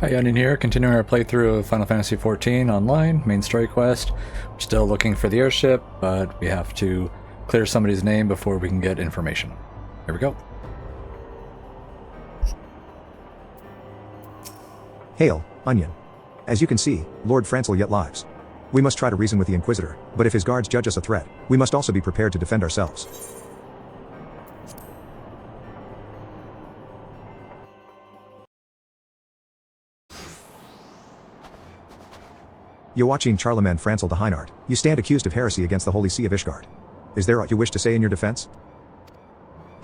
Hi, Onion here, continuing our playthrough of Final Fantasy XIV Online, main story quest. We're still looking for the airship, but we have to clear somebody's name before we can get information. Here we go. Hail, Onion. As you can see, Lord Francel yet lives. We must try to reason with the Inquisitor, but if his guards judge us a threat, we must also be prepared to defend ourselves. Joachim Charlemagne Francel de Heinart, you stand accused of heresy against the Holy See of Ishgard. Is there aught you wish to say in your defense?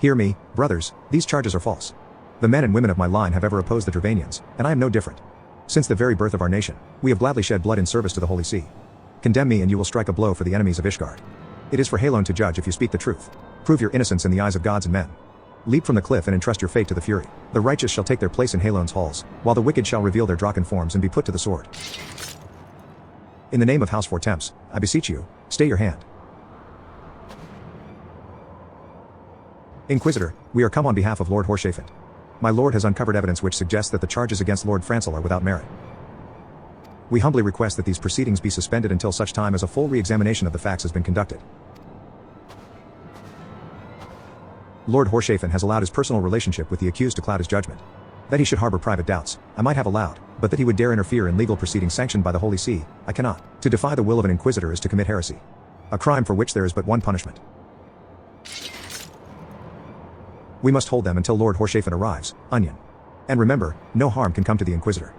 Hear me, brothers, these charges are false. The men and women of my line have ever opposed the Dravanians, and I am no different. Since the very birth of our nation, we have gladly shed blood in service to the Holy See. Condemn me and you will strike a blow for the enemies of Ishgard. It is for Halon to judge if you speak the truth. Prove your innocence in the eyes of gods and men. Leap from the cliff and entrust your fate to the Fury. The righteous shall take their place in Halon's halls, while the wicked shall reveal their Draken forms and be put to the sword. In the name of House Four Temps, I beseech you, stay your hand. Inquisitor, we are come on behalf of Lord Horshafen. My lord has uncovered evidence which suggests that the charges against Lord Francel are without merit. We humbly request that these proceedings be suspended until such time as a full re-examination of the facts has been conducted. Lord Horshafen has allowed his personal relationship with the accused to cloud his judgment. That he should harbor private doubts, I might have allowed, but that he would dare interfere in legal proceedings sanctioned by the Holy See, I cannot. To defy the will of an Inquisitor is to commit heresy. A crime for which there is but one punishment. We must hold them until Lord Horshafen arrives, Onion. And remember, no harm can come to the Inquisitor.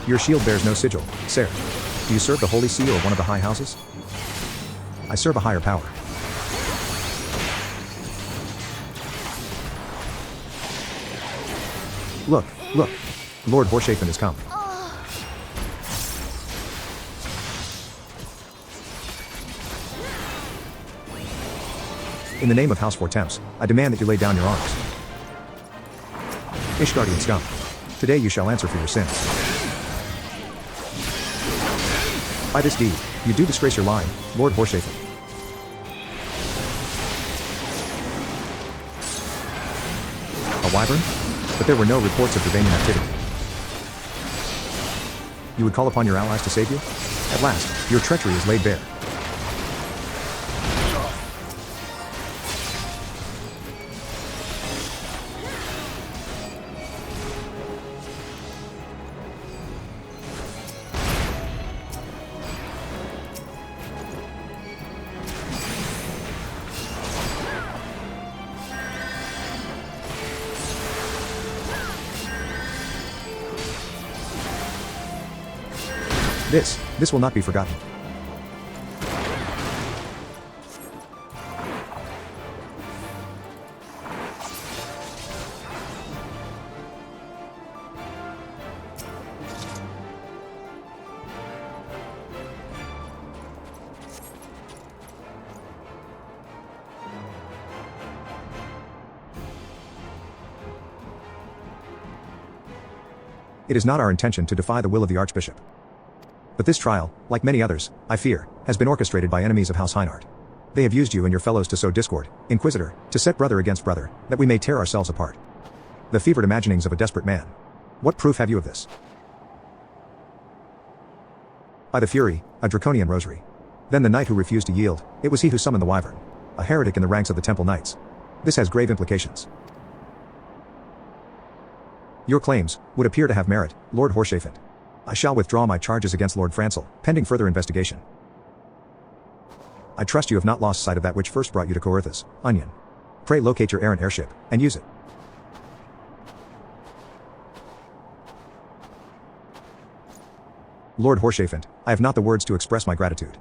Your shield bears no sigil, sir. Do you serve the Holy See or one of the high houses? I serve a higher power. Look, look. Lord Horshafen is come. In the name of House Four Temps, I demand that you lay down your arms. Ishgardian scum. Today you shall answer for your sins. By this deed, you do disgrace your line, Lord Horshafen. A wyvern? But there were no reports of Dravanian activity. You would call upon your allies to save you? At last, your treachery is laid bare. This will not be forgotten. It is not our intention to defy the will of the Archbishop. But this trial, like many others, I fear, has been orchestrated by enemies of House Heinart. They have used you and your fellows to sow discord, Inquisitor, to set brother against brother, that we may tear ourselves apart. The fevered imaginings of a desperate man. What proof have you of this? By the Fury, a draconian rosary. Then the knight who refused to yield, it was he who summoned the wyvern. A heretic in the ranks of the Temple Knights. This has grave implications. Your claims would appear to have merit, Lord Horshafen. I shall withdraw my charges against Lord Francel, pending further investigation. I trust you have not lost sight of that which first brought you to Coerthas, Onion. Pray locate your errant airship, and use it. Lord Horshafen, I have not the words to express my gratitude.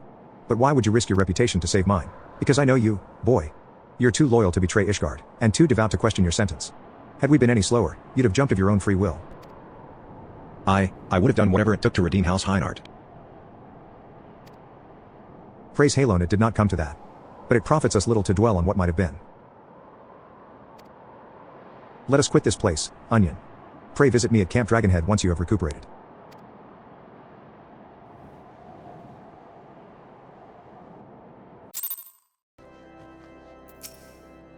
But why would you risk your reputation to save mine? Because I know you, boy. You're too loyal to betray Ishgard, and too devout to question your sentence. Had we been any slower, you'd have jumped of your own free will. I would have done whatever it took to redeem House Heinart. Praise Halon, it did not come to that. But it profits us little to dwell on what might have been. Let us quit this place, Onion. Pray visit me at Camp Dragonhead once you have recuperated.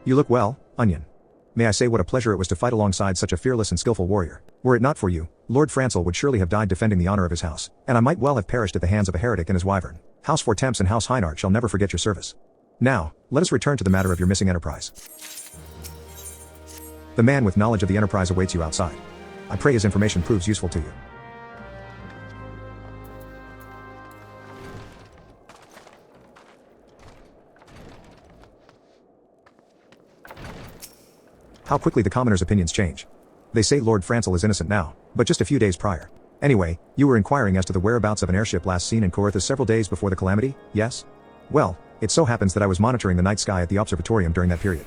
You look well, Onion. May I say what a pleasure it was to fight alongside such a fearless and skillful warrior. Were it not for you, Lord Francel would surely have died defending the honor of his house, and I might well have perished at the hands of a heretic and his wyvern. House Fortemps and House Heinart shall never forget your service. Now, let us return to the matter of your missing enterprise. The man with knowledge of the enterprise awaits you outside. I pray his information proves useful to you. How quickly the commoners' opinions change. They say Lord Francel is innocent now, but just a few days prior. Anyway, you were inquiring as to the whereabouts of an airship last seen in Corinthus several days before the calamity, yes? Well, it so happens that I was monitoring the night sky at the observatorium during that period.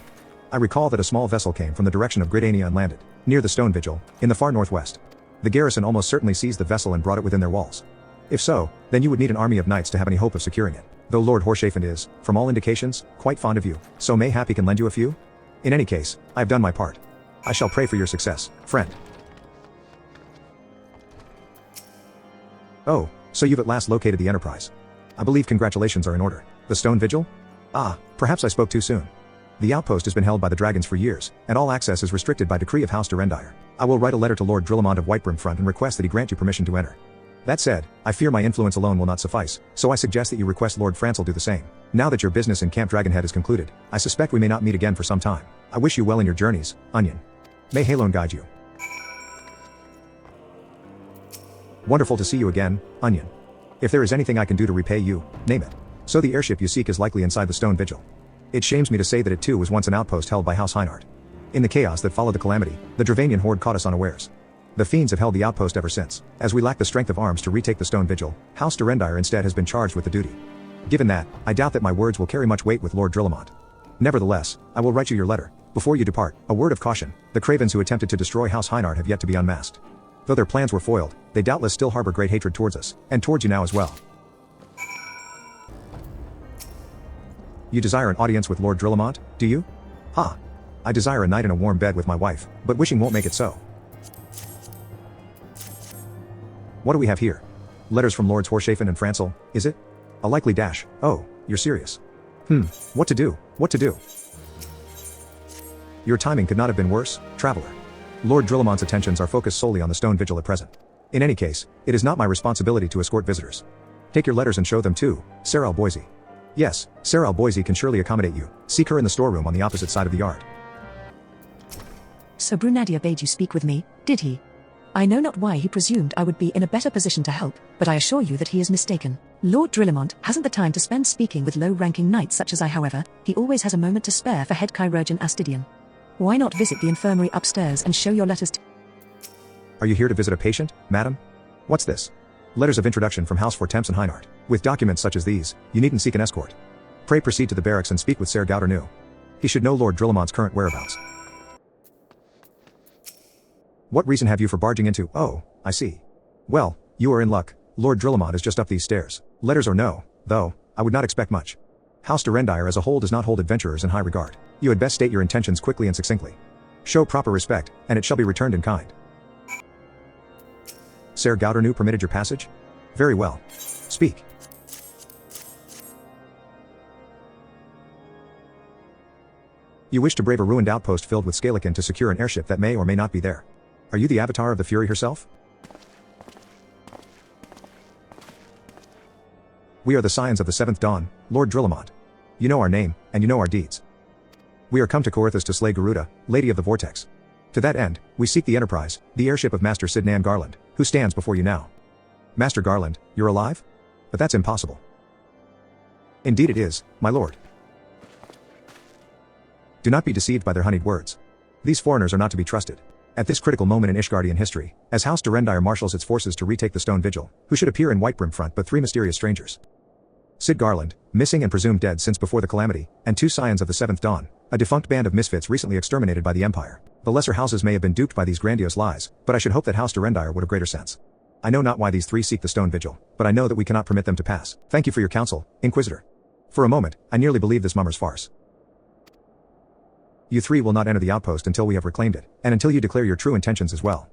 I recall that a small vessel came from the direction of Gridania and landed, near the Stone Vigil, in the far northwest. The garrison almost certainly seized the vessel and brought it within their walls. If so, then you would need an army of knights to have any hope of securing it, though Lord Horshafen is, from all indications, quite fond of you, so mayhap he can lend you a few? In any case, I have done my part. I shall pray for your success, friend. Oh, so you've at last located the Enterprise. I believe congratulations are in order. The Stone Vigil? Ah, perhaps I spoke too soon. The outpost has been held by the dragons for years, and all access is restricted by decree of House Durendire. I will write a letter to Lord Drillamont of Whitebrimfront and request that he grant you permission to enter. That said, I fear my influence alone will not suffice, so I suggest that you request Lord Francel do the same. Now that your business in Camp Dragonhead is concluded, I suspect we may not meet again for some time. I wish you well in your journeys, Onion. May Halone guide you. Wonderful to see you again, Onion. If there is anything I can do to repay you, name it. So the airship you seek is likely inside the Stone Vigil. It shames me to say that it too was once an outpost held by House Heinart. In the chaos that followed the calamity, the Dravanian horde caught us unawares. The fiends have held the outpost ever since. As we lack the strength of arms to retake the Stone Vigil, House Durendire instead has been charged with the duty. Given that, I doubt that my words will carry much weight with Lord Drillamont. Nevertheless, I will write you your letter. Before you depart, a word of caution: the cravens who attempted to destroy House Heinart have yet to be unmasked. Though their plans were foiled, they doubtless still harbor great hatred towards us, and towards you now as well. You desire an audience with Lord Drillamont, do you? Ha! I desire a night in a warm bed with my wife, but wishing won't make it so. What do we have here? Letters from Lords Horshafen and Francel, is it? A likely dash. Oh, you're serious. What to do? What to do? Your timing could not have been worse, traveler. Lord Drillamont's attentions are focused solely on the Stone Vigil at present. In any case, it is not my responsibility to escort visitors. Take your letters and show them to Sarah Boise. Yes, Sarah Boise can surely accommodate you. Seek her in the storeroom on the opposite side of the yard. Sir Brunadia bade you speak with me, did he? I know not why he presumed I would be in a better position to help, but I assure you that he is mistaken. Lord Drillamont hasn't the time to spend speaking with low-ranking knights such as I. However, he always has a moment to spare for head chirurgeon Astidian. Why not visit the infirmary upstairs and show your letters to... Are you here to visit a patient, madam? What's this? Letters of introduction from House Fortemps and Heinart. With documents such as these, you needn't seek an escort. Pray proceed to the barracks and speak with Ser Gauderneau. He should know Lord Drillamont's current whereabouts. What reason have you for barging into? Oh, I see. Well, you are in luck. Lord Drillamont is just up these stairs. Letters or no, though, I would not expect much. House Durendire as a whole does not hold adventurers in high regard. You had best state your intentions quickly and succinctly. Show proper respect, and it shall be returned in kind. Ser Gauderneau permitted your passage? Very well. Speak. You wish to brave a ruined outpost filled with Scalican to secure an airship that may or may not be there. Are you the avatar of the Fury herself? We are the Scions of the Seventh Dawn, Lord Drillamont. You know our name, and you know our deeds. We are come to Corinthus to slay Garuda, Lady of the Vortex. To that end, we seek the Enterprise, the airship of Master Sidnan Garland, who stands before you now. Master Garland, you're alive? But that's impossible. Indeed it is, my lord. Do not be deceived by their honeyed words. These foreigners are not to be trusted. At this critical moment in Ishgardian history, as House Durendire marshals its forces to retake the Stone Vigil, who should appear in Whitebrimfront but 3 mysterious strangers. Sid Garland, missing and presumed dead since before the calamity, and 2 Scions of the Seventh Dawn, a defunct band of misfits recently exterminated by the Empire. The lesser houses may have been duped by these grandiose lies, but I should hope that House Durendire would have greater sense. I know not why these 3 seek the Stone Vigil, but I know that we cannot permit them to pass. Thank you for your counsel, Inquisitor. For a moment, I nearly believed this mummer's farce. You 3 will not enter the outpost until we have reclaimed it, and until you declare your true intentions as well.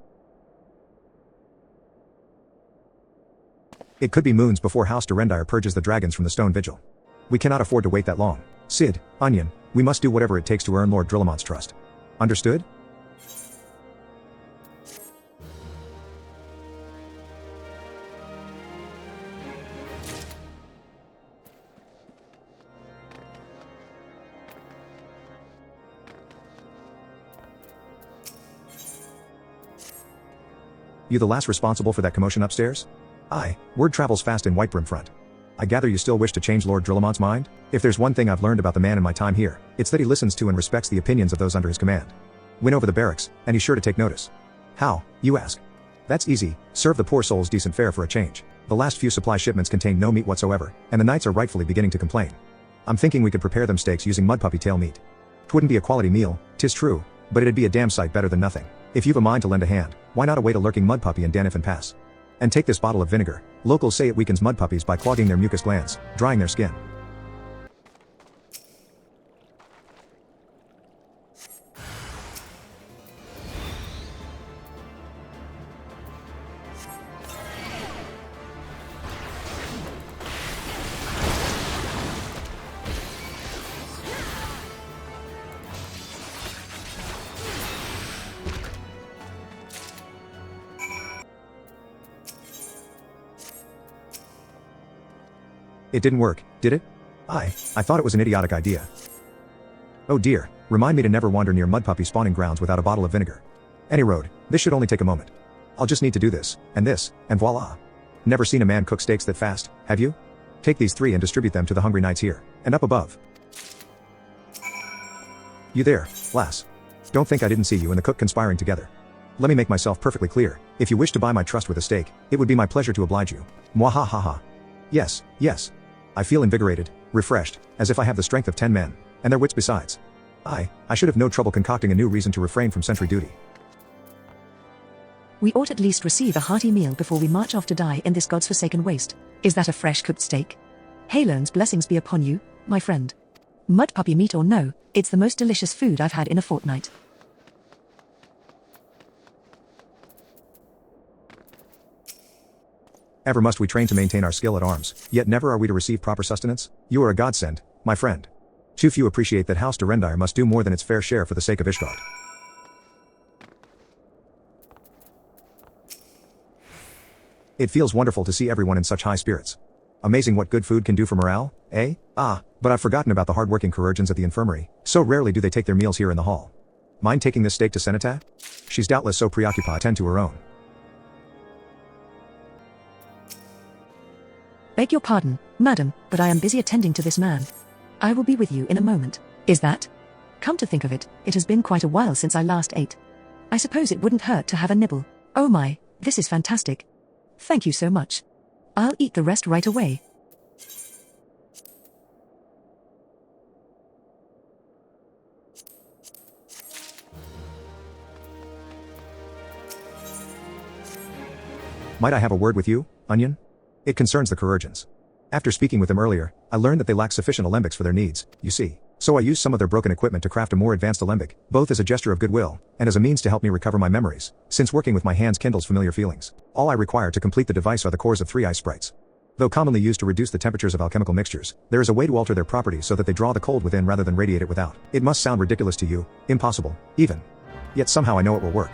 It could be moons before House Durendire purges the dragons from the Stone Vigil. We cannot afford to wait that long. Sid, Onion, We must do whatever it takes to earn Lord Drillamont's trust. Understood? You the last responsible for that commotion upstairs? Aye, word travels fast in Whitebrim front. I gather you still wish to change Lord Drillamont's mind? If there's one thing I've learned about the man in my time here, it's that he listens to and respects the opinions of those under his command. Win over the barracks, and he's sure to take notice. How, you ask? That's easy, serve the poor souls decent fare for a change. The last few supply shipments contain no meat whatsoever, and the knights are rightfully beginning to complain. I'm thinking we could prepare them steaks using mud puppy tail meat. 'Twouldn't be a quality meal, 'tis true, but it'd be a damn sight better than nothing. If you've a mind to lend a hand, why not await a lurking mud puppy in Danifan Pass? And take this bottle of vinegar. Locals say it weakens mud puppies by clogging their mucus glands, drying their skin. It didn't work, did it? I thought it was an idiotic idea. Oh dear, remind me to never wander near mud puppy spawning grounds without a bottle of vinegar. Any road, this should only take a moment. I'll just need to do this, and voila. Never seen a man cook steaks that fast, have you? Take these 3 and distribute them to the hungry knights here, and up above. You there, lass. Don't think I didn't see you and the cook conspiring together. Let me make myself perfectly clear, if you wish to buy my trust with a steak, it would be my pleasure to oblige you. Mwahahaha. Yes. I feel invigorated, refreshed, as if I have the strength of 10 men, and their wits besides. I should have no trouble concocting a new reason to refrain from sentry duty. We ought at least receive a hearty meal before we march off to die in this god's-forsaken waste. Is that a fresh cooked steak? Halon's blessings be upon you, my friend. Mud puppy meat or no, it's the most delicious food I've had in a fortnight. Ever must we train to maintain our skill at arms, yet never are we to receive proper sustenance? You are a godsend, my friend. Too few appreciate that House Durendire must do more than its fair share for the sake of Ishgard. It feels wonderful to see everyone in such high spirits. Amazing what good food can do for morale, eh? But I've forgotten about the hard-working chirurgeons at the infirmary. So rarely do they take their meals here in the hall. Mind taking this steak to Senata? She's doubtless so preoccupied to tend to her own. Beg your pardon, madam, but I am busy attending to this man. I will be with you in a moment. Is that? Come to think of it, it has been quite a while since I last ate. I suppose it wouldn't hurt to have a nibble. Oh my, this is fantastic. Thank you so much. I'll eat the rest right away. Might I have a word with you, Onion? It concerns the chirurgeons. After speaking with them earlier, I learned that they lack sufficient alembics for their needs, you see. So I used some of their broken equipment to craft a more advanced alembic, both as a gesture of goodwill, and as a means to help me recover my memories, since working with my hands kindles familiar feelings. All I require to complete the device are the cores of 3 ice sprites. Though commonly used to reduce the temperatures of alchemical mixtures, there is a way to alter their properties so that they draw the cold within rather than radiate it without. It must sound ridiculous to you, impossible, even. Yet somehow I know it will work.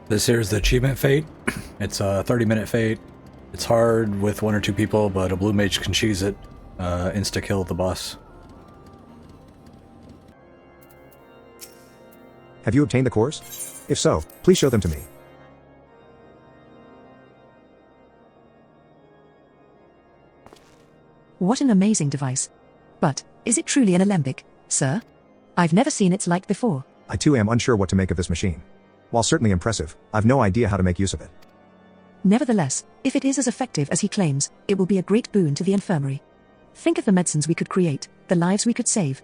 This here is the achievement fate. It's a 30-minute fate. It's hard with 1 or 2 people, but a blue mage can cheese it. Insta-kill the boss. Have you obtained the cores? If so, please show them to me. What an amazing device. But, is it truly an alembic, sir? I've never seen its like before. I too am unsure what to make of this machine. While certainly impressive, I've no idea how to make use of it. Nevertheless, if it is as effective as he claims, it will be a great boon to the infirmary. Think of the medicines we could create, the lives we could save.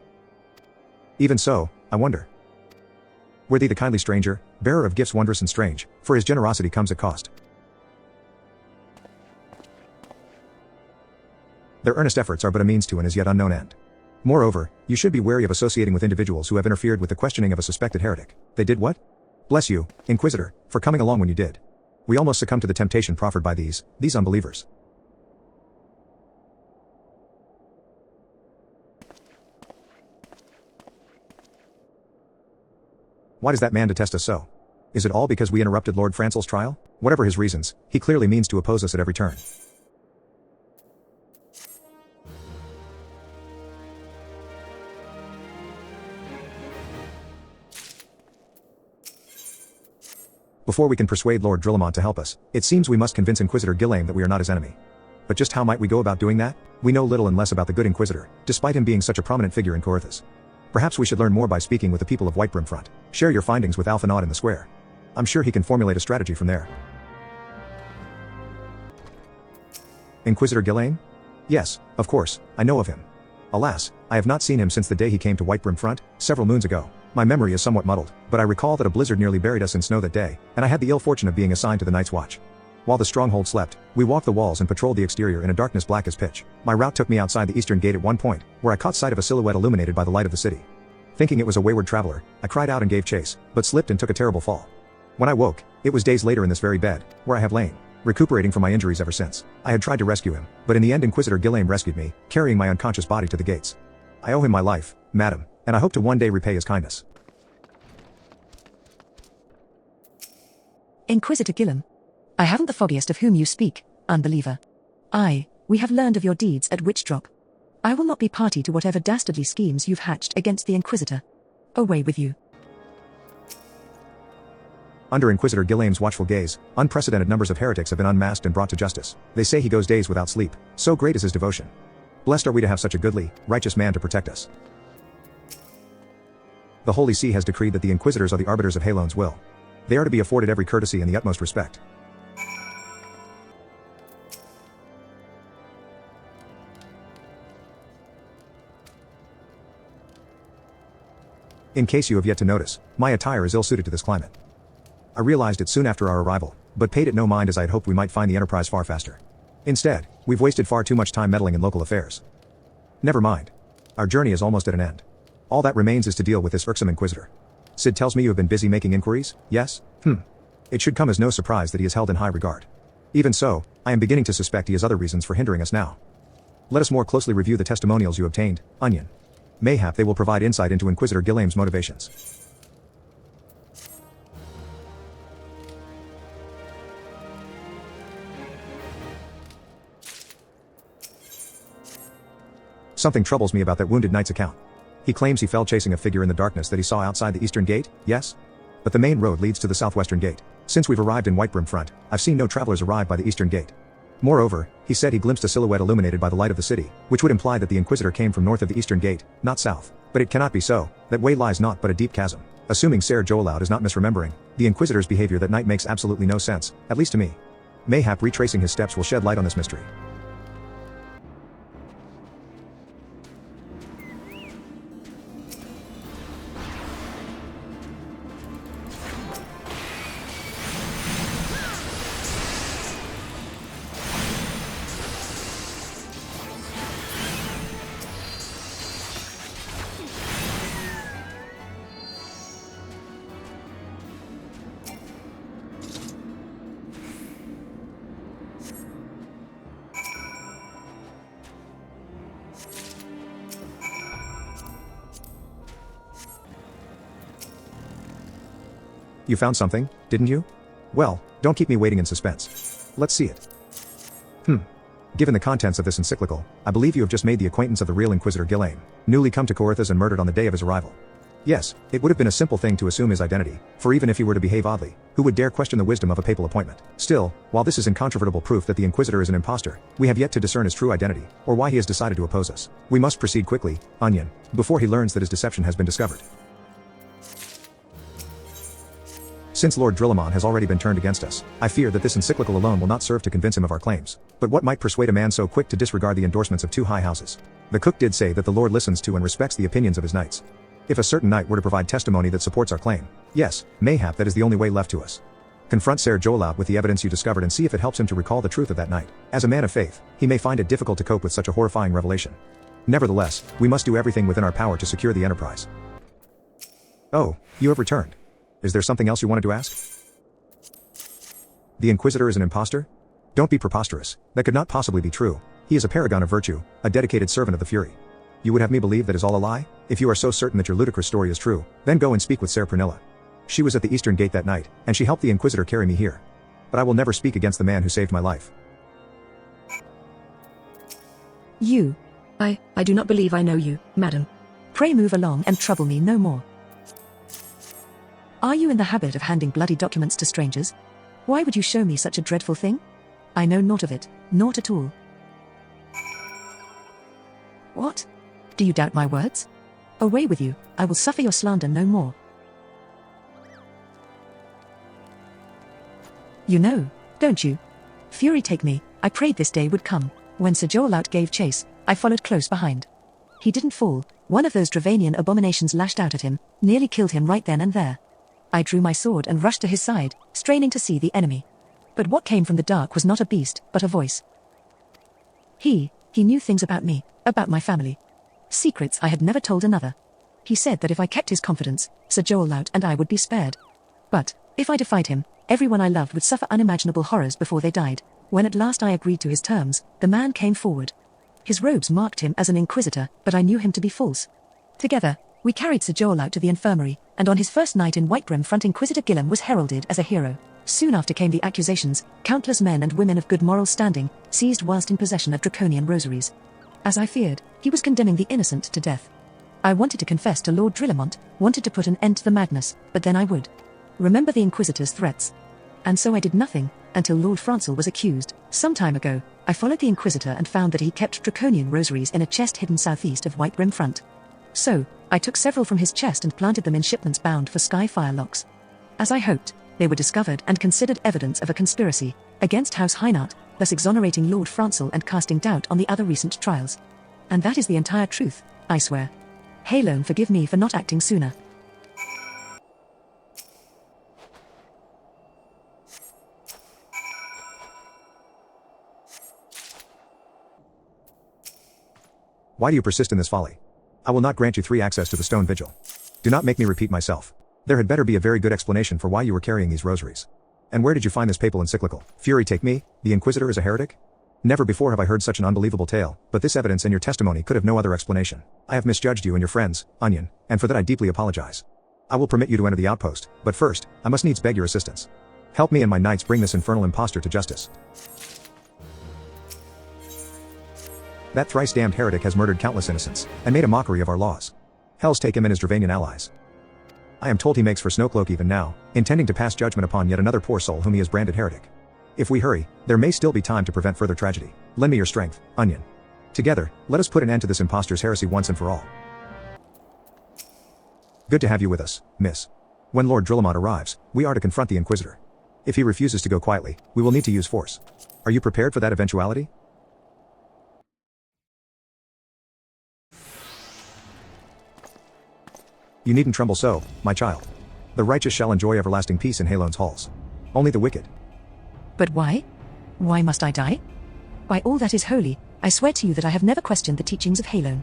Even so, I wonder. Worthy the kindly stranger, bearer of gifts wondrous and strange, for his generosity comes at cost. Their earnest efforts are but a means to an as yet unknown end. Moreover, you should be wary of associating with individuals who have interfered with the questioning of a suspected heretic. They did what? Bless you, Inquisitor, for coming along when you did. We almost succumbed to the temptation proffered by these unbelievers. Why does that man detest us so? Is it all because we interrupted Lord Francel's trial? Whatever his reasons, he clearly means to oppose us at every turn. Before we can persuade Lord Drillamont to help us, it seems we must convince Inquisitor Gillame that we are not his enemy. But just how might we go about doing that? We know little and less about the good Inquisitor, despite him being such a prominent figure in Corythus. Perhaps we should learn more by speaking with the people of Whitebrimfront. Share your findings with Alphanaud in the square. I'm sure he can formulate a strategy from there. Inquisitor Gillame? Yes, of course, I know of him. Alas, I have not seen him since the day he came to Whitebrimfront, several moons ago. My memory is somewhat muddled, but I recall that a blizzard nearly buried us in snow that day, and I had the ill fortune of being assigned to the Night's Watch. While the stronghold slept, we walked the walls and patrolled the exterior in a darkness black as pitch. My route took me outside the eastern gate at one point, where I caught sight of a silhouette illuminated by the light of the city. Thinking it was a wayward traveler, I cried out and gave chase, but slipped and took a terrible fall. When I woke, it was days later in this very bed, where I have lain, recuperating from my injuries ever since. I had tried to rescue him, but in the end Inquisitor Gillame rescued me, carrying my unconscious body to the gates. I owe him my life, madam, and I hope to one day repay his kindness. Inquisitor Gillame. I haven't the foggiest of whom you speak, unbeliever. We have learned of your deeds at Witchdrop. I will not be party to whatever dastardly schemes you've hatched against the Inquisitor. Away with you. Under Inquisitor Gillame's watchful gaze, unprecedented numbers of heretics have been unmasked and brought to justice. They say he goes days without sleep, so great is his devotion. Blessed are we to have such a goodly, righteous man to protect us. The Holy See has decreed that the Inquisitors are the arbiters of Halone's will. They are to be afforded every courtesy and the utmost respect. In case you have yet to notice, my attire is ill-suited to this climate. I realized it soon after our arrival, but paid it no mind as I had hoped we might find the Enterprise far faster. Instead, we've wasted far too much time meddling in local affairs. Never mind. Our journey is almost at an end. All that remains is to deal with this irksome Inquisitor. Sid tells me you have been busy making inquiries, yes? It should come as no surprise that he is held in high regard. Even so, I am beginning to suspect he has other reasons for hindering us now. Let us more closely review the testimonials you obtained, Onion. Mayhap they will provide insight into Inquisitor Gillame's motivations. Something troubles me about that wounded knight's account. He claims he fell chasing a figure in the darkness that he saw outside the eastern gate, yes? But the main road leads to the southwestern gate. Since we've arrived in Whitebrimfront, I've seen no travelers arrive by the eastern gate. Moreover, he said he glimpsed a silhouette illuminated by the light of the city, which would imply that the Inquisitor came from north of the eastern gate, not south. But it cannot be so. That way lies naught but a deep chasm. Assuming Ser Joloud is not misremembering, the Inquisitor's behavior that night makes absolutely no sense, at least to me. Mayhap retracing his steps will shed light on this mystery. You found something, didn't you? Well, don't keep me waiting in suspense. Let's see it. Given the contents of this encyclical, I believe you have just made the acquaintance of the real Inquisitor Gillame, newly come to Corythus and murdered on the day of his arrival. Yes, it would have been a simple thing to assume his identity, for even if he were to behave oddly, who would dare question the wisdom of a papal appointment? Still, while this is incontrovertible proof that the Inquisitor is an impostor, we have yet to discern his true identity, or why he has decided to oppose us. We must proceed quickly, Onion, before he learns that his deception has been discovered. Since Lord Drillamont has already been turned against us, I fear that this encyclical alone will not serve to convince him of our claims. But what might persuade a man so quick to disregard the endorsements of two high houses? The cook did say that the Lord listens to and respects the opinions of his knights. If a certain knight were to provide testimony that supports our claim, yes, mayhap that is the only way left to us. Confront Ser Jolaut with the evidence you discovered and see if it helps him to recall the truth of that night. As a man of faith, he may find it difficult to cope with such a horrifying revelation. Nevertheless, we must do everything within our power to secure the enterprise. Oh, you have returned. Is there something else you wanted to ask? The Inquisitor is an impostor? Don't be preposterous, that could not possibly be true. He is a paragon of virtue, a dedicated servant of the Fury. You would have me believe that is all a lie? If you are so certain that your ludicrous story is true, then go and speak with Ser Pernilla. She was at the Eastern Gate that night, and she helped the Inquisitor carry me here. But I will never speak against the man who saved my life. You. I do not believe I know you, madam. Pray move along and trouble me no more. Are you in the habit of handing bloody documents to strangers? Why would you show me such a dreadful thing? I know naught of it, naught at all. What? Do you doubt my words? Away with you, I will suffer your slander no more. You know, don't you? Fury take me, I prayed this day would come. When Ser Jolaut gave chase, I followed close behind. He didn't fall. One of those Dravanian abominations lashed out at him, nearly killed him right then and there. I drew my sword and rushed to his side, straining to see the enemy. But what came from the dark was not a beast, but a voice. He knew things about me, about my family. Secrets I had never told another. He said that if I kept his confidence, Ser Jolaut and I would be spared. But, if I defied him, everyone I loved would suffer unimaginable horrors before they died. When at last I agreed to his terms, the man came forward. His robes marked him as an inquisitor, but I knew him to be false. Together, we carried Ser Jolaut to the infirmary, and on his first night in Whitebrim Front, Inquisitor Gillam was heralded as a hero. Soon after came the accusations, countless men and women of good moral standing, seized whilst in possession of draconian rosaries. As I feared, he was condemning the innocent to death. I wanted to confess to Lord Drillamont, wanted to put an end to the madness, but then I would remember the Inquisitor's threats. And so I did nothing, until Lord Francel was accused. Some time ago, I followed the Inquisitor and found that he kept draconian rosaries in a chest hidden southeast of Whitebrim Front. So, I took several from his chest and planted them in shipments bound for Skyfire locks. As I hoped, they were discovered and considered evidence of a conspiracy against House Heinart, thus exonerating Lord Francel and casting doubt on the other recent trials. And that is the entire truth, I swear. Halone, forgive me for not acting sooner. Why do you persist in this folly? I will not grant you 3 access to the stone vigil. Do not make me repeat myself. There had better be a very good explanation for why you were carrying these rosaries. And where did you find this papal encyclical? Fury take me, the Inquisitor is a heretic? Never before have I heard such an unbelievable tale, but this evidence and your testimony could have no other explanation. I have misjudged you and your friends, Onion, and for that I deeply apologize. I will permit you to enter the outpost, but first, I must needs beg your assistance. Help me and my knights bring this infernal impostor to justice. That thrice-damned heretic has murdered countless innocents, and made a mockery of our laws. Hells take him and his Dravanian allies. I am told he makes for Snowcloak even now, intending to pass judgment upon yet another poor soul whom he has branded heretic. If we hurry, there may still be time to prevent further tragedy. Lend me your strength, Onion. Together, let us put an end to this impostor's heresy once and for all. Good to have you with us, miss. When Lord Drillamont arrives, we are to confront the Inquisitor. If he refuses to go quietly, we will need to use force. Are you prepared for that eventuality? You needn't tremble so, my child. The righteous shall enjoy everlasting peace in Halone's halls. Only the wicked. But why? Why must I die? By all that is holy, I swear to you that I have never questioned the teachings of Halone.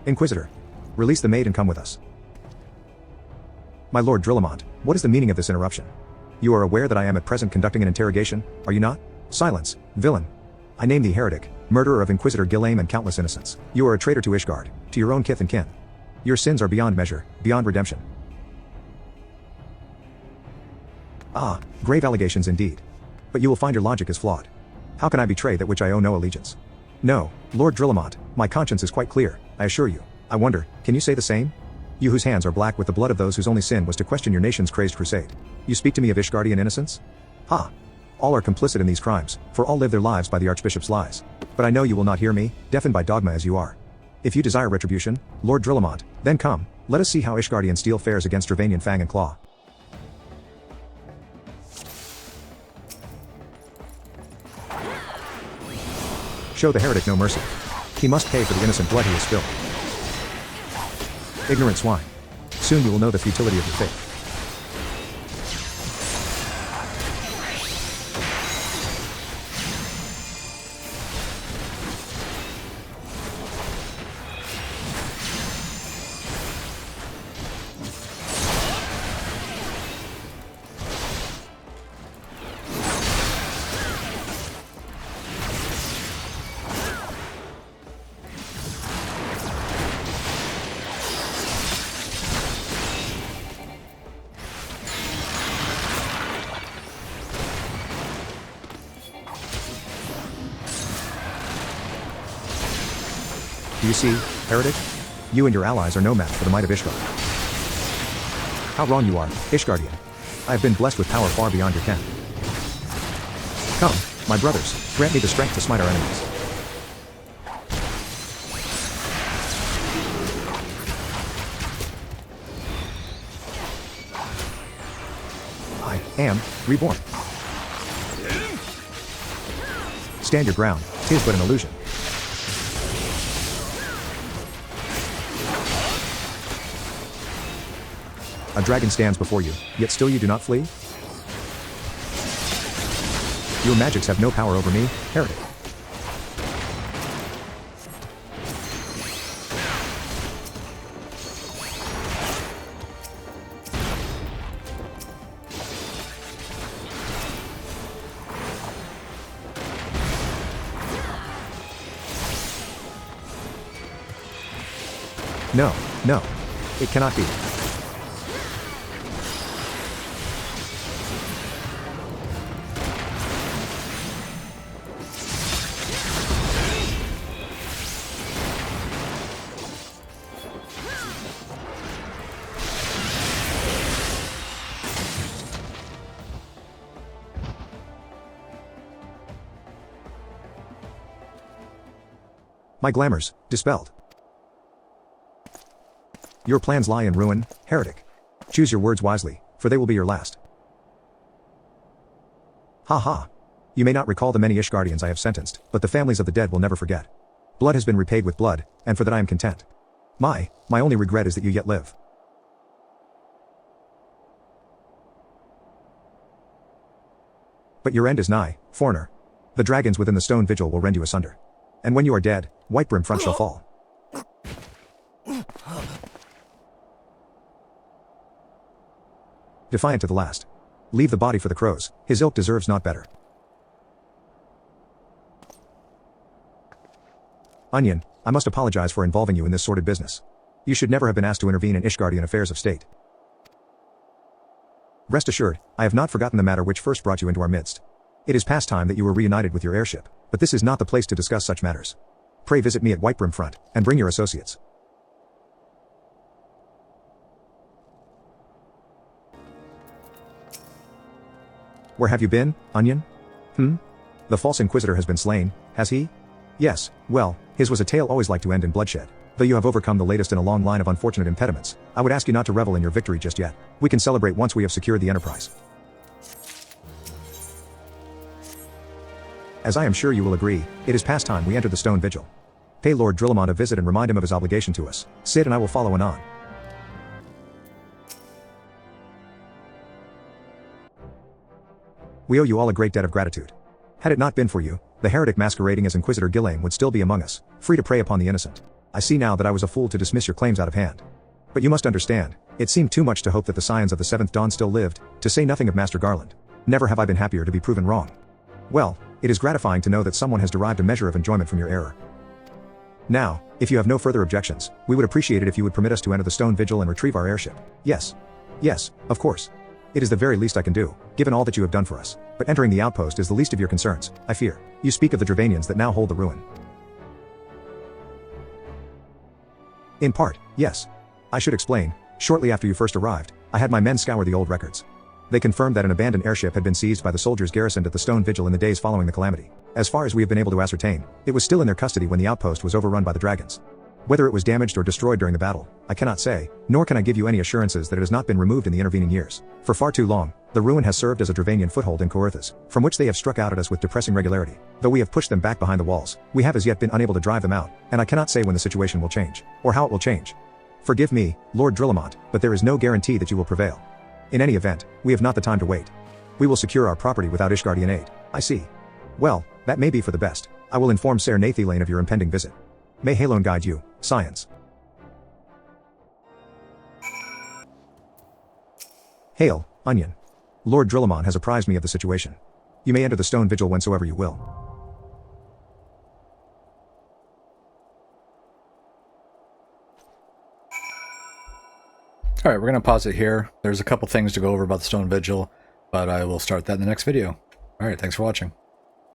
Inquisitor, release the maid and come with us. My Lord Drillamont, what is the meaning of this interruption? You are aware that I am at present conducting an interrogation, are you not? Silence, villain. I name thee heretic, murderer of Inquisitor Gilame and countless innocents. You are a traitor to Ishgard, to your own kith and kin. Your sins are beyond measure, beyond redemption. Ah, grave allegations indeed. But you will find your logic is flawed. How can I betray that which I owe no allegiance? No, Lord Drillamont, my conscience is quite clear, I assure you. I wonder, can you say the same? You whose hands are black with the blood of those whose only sin was to question your nation's crazed crusade. You speak to me of Ishgardian innocence? Ha! All are complicit in these crimes, for all live their lives by the Archbishop's lies. But I know you will not hear me, deafened by dogma as you are. If you desire retribution, Lord Drillamont, then come, let us see how Ishgardian steel fares against Dravanian fang and claw. Show the heretic no mercy. He must pay for the innocent blood he has spilled. Ignorant swine. Soon you will know the futility of your faith. Do you see, Heretic? You and your allies are no match for the might of Ishgard. How wrong you are, Ishgardian. I have been blessed with power far beyond your ken. Come, my brothers, grant me the strength to smite our enemies. I am reborn. Stand your ground, 'tis but an illusion. A dragon stands before you, yet still you do not flee? Your magics have no power over me, Heretic. No, no. It cannot be. My glamours, dispelled. Your plans lie in ruin, Heretic. Choose your words wisely, for they will be your last. Ha ha. You may not recall the many Ishgardians I have sentenced, but the families of the dead will never forget. Blood has been repaid with blood, and for that I am content. My only regret is that you yet live. But your end is nigh, foreigner. The dragons within the stone vigil will rend you asunder. And when you are dead, Whitebrim front shall fall. Defiant to the last. Leave the body for the crows, his ilk deserves not better. Onion, I must apologize for involving you in this sordid business. You should never have been asked to intervene in Ishgardian affairs of state. Rest assured, I have not forgotten the matter which first brought you into our midst. It is past time that you were reunited with your airship, but this is not the place to discuss such matters. Pray visit me at Whitebrim Front, and bring your associates. Where have you been, Onion? The false Inquisitor has been slain, has he? Yes, well, his was a tale always like to end in bloodshed. Though you have overcome the latest in a long line of unfortunate impediments, I would ask you not to revel in your victory just yet. We can celebrate once we have secured the Enterprise. As I am sure you will agree, it is past time we entered the Stone Vigil. Pay Lord Drillamont a visit and remind him of his obligation to us. Sid and I will follow anon. We owe you all a great debt of gratitude. Had it not been for you, the heretic masquerading as Inquisitor Gillane would still be among us, free to prey upon the innocent. I see now that I was a fool to dismiss your claims out of hand. But you must understand, it seemed too much to hope that the scions of the Seventh Dawn still lived, to say nothing of Master Garland. Never have I been happier to be proven wrong. Well, it is gratifying to know that someone has derived a measure of enjoyment from your error. Now, if you have no further objections, we would appreciate it if you would permit us to enter the Stone Vigil and retrieve our airship. Yes. Yes, of course. It is the very least I can do, given all that you have done for us. But entering the outpost is the least of your concerns, I fear. You speak of the Dravanians that now hold the ruin. In part, yes. I should explain, shortly after you first arrived, I had my men scour the old records. They confirmed that an abandoned airship had been seized by the soldiers garrisoned at the Stone Vigil in the days following the calamity. As far as we have been able to ascertain, it was still in their custody when the outpost was overrun by the dragons. Whether it was damaged or destroyed during the battle, I cannot say, nor can I give you any assurances that it has not been removed in the intervening years. For far too long, the ruin has served as a Dravanian foothold in Coerthas, from which they have struck out at us with depressing regularity. Though we have pushed them back behind the walls, we have as yet been unable to drive them out, and I cannot say when the situation will change, or how it will change. Forgive me, Lord Drillamont, but there is no guarantee that you will prevail. In any event, we have not the time to wait. We will secure our property without Ishgardian aid. I see. Well, that may be for the best. I will inform Ser Nathilane of your impending visit. May Halone guide you, Science. Hail, Onion. Lord Drillamont has apprised me of the situation. You may enter the stone vigil whensoever you will. All right, we're going to pause it here. There's a couple things to go over about the Stone Vigil, but I will start that in the next video. All right, thanks for watching.